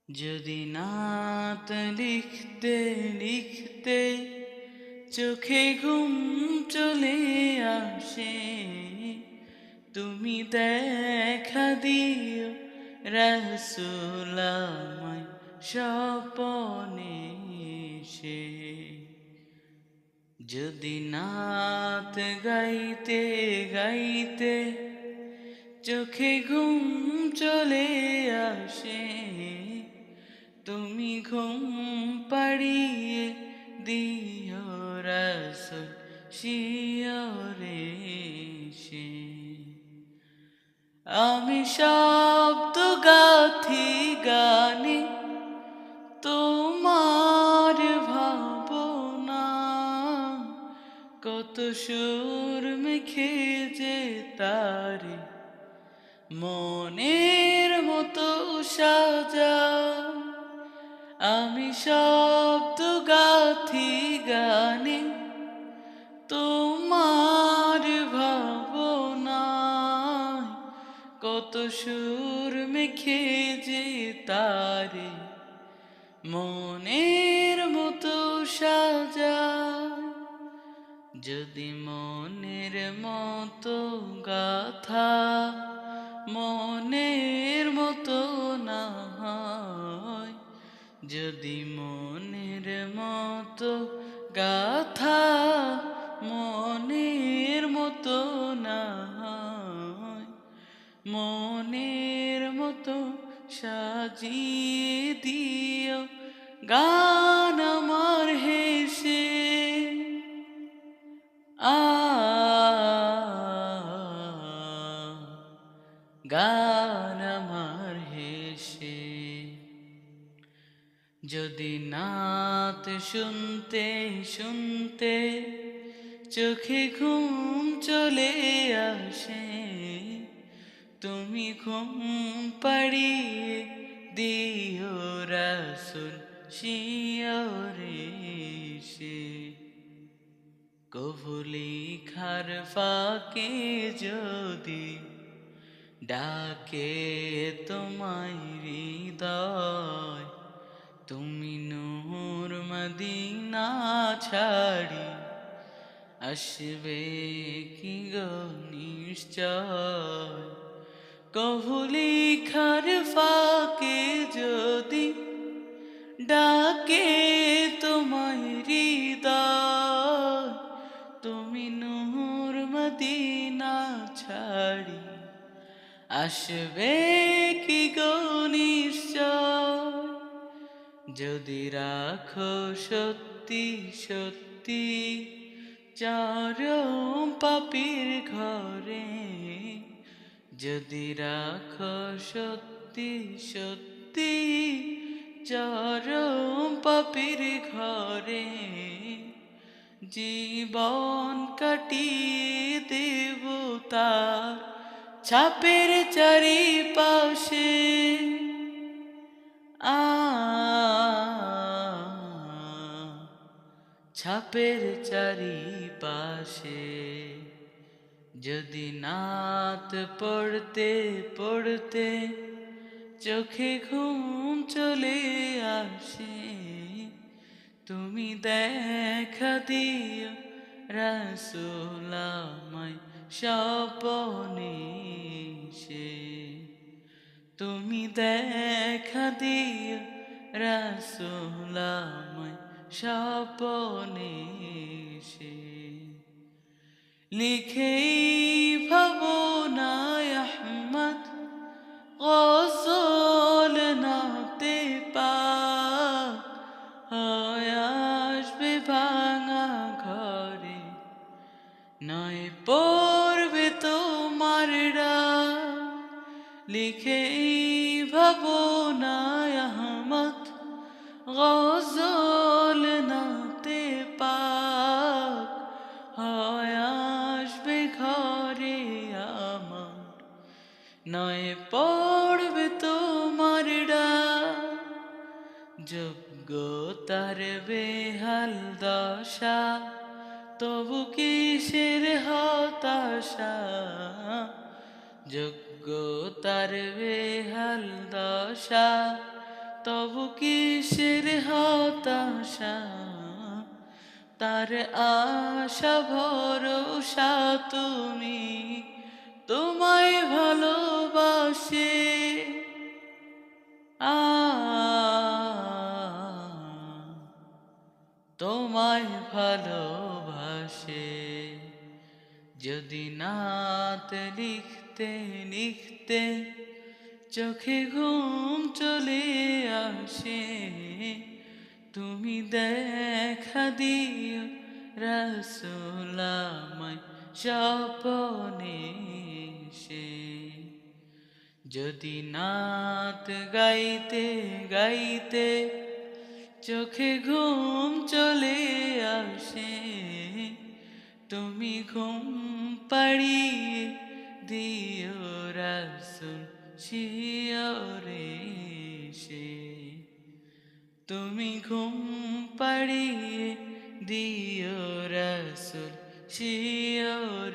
যদি নাত লিখতে লিখতে চোখে ঘুম চলে আসে, তুমি দেখা দিও রাসূল আমায় স্বপনে এসে। যদি নাত গাইতে গাইতে চোখে ঘুম চলে আসে, তুমি ঘুম পাড়িয়ে দিও রাসূল শিয়রে এসে। আমি শব্দ গাথি গানে তোমার ভাবনা, কত সুর মেখে যে তারে মনের মতো সাজা। আমি শব্দ গাথি গানে তোমার ভাবনায়, কত সুর মেখে যে তারে মনের মতো সাজা। যদি মনের মতো গাথা মনের মতো না হয়, যদি মনের মতো গাথা মনের মতো না হয়, মনের মতো সাজিয়ে দিও গান আমার হেসে। গান আমার হেসে। যদি নাত শুনতে শুনতে চোখে ঘুম চলে আসে, তুমি ঘুম পাড়িয়ে দিও রাসূল শিয়রে এসে। কভু লিখার ফাঁকে যদি ডাকে তোমায় হৃদয়, তুমি নূর মদিনা ছাড়ি আসবে কি গো নিশ্চয়। কভু লিখার ফাঁকে যদি ডাকে তোমায় হৃদয়, তুমি নূর মদিনা ছাড়ি আসবে কি গো নিশ্চয়। যদি রাখো সত্যি সত্যি চরম পাপীর ঘরে, যদি রাখো সত্যি সত্যি চরম পাপীর ঘরে, জীবন কাটিয়ে দেব তার ছাপের চারিপাশে। ছাপের চারিপাশে। যদি নাত পড়তে পড়তে চোখে ঘুম চলে আসে, তুমি দেখা দিও রাসূল আমায় স্বপনে এসে। তুমি দেখা দিও রাসূল আমায় স্বপনে এসে। লিখেই ভাবনায় আহমদ গজল নাতে পাক হয়ে আসবে ভাঙা ঘরে, নয় পড়বে তোমার ডাক। লিখেই ভাবনায় আহমদ গজল নাতে পাক হয়ে আসবে ঘরে আমার, নয় পড়বে তোমার ডাক। যোগ্যতার বেহাল দশা তবু কিসের হতাশা, যোগ্যতার বেহাল দশা তবু কিসের হতাশা, তার আশা ভরসা তুমি, তোমায় ভালোবাসে। আ তোমায় ভালোবাসে। যদি নাত লিখতে লিখতে চোখে ঘুম চলে আসে, তুমি দেখা দিও রাসূল আমায় স্বপনে এসে। যদি নাত গাইতে গাইতে চোখে ঘুম চলে আসে, তুমি ঘুম পাড়িয়ে দিও রাসূল শিয়রে এসে। তুমি ঘুম পাড়িয়ে দিও রাসূল শিয়রে।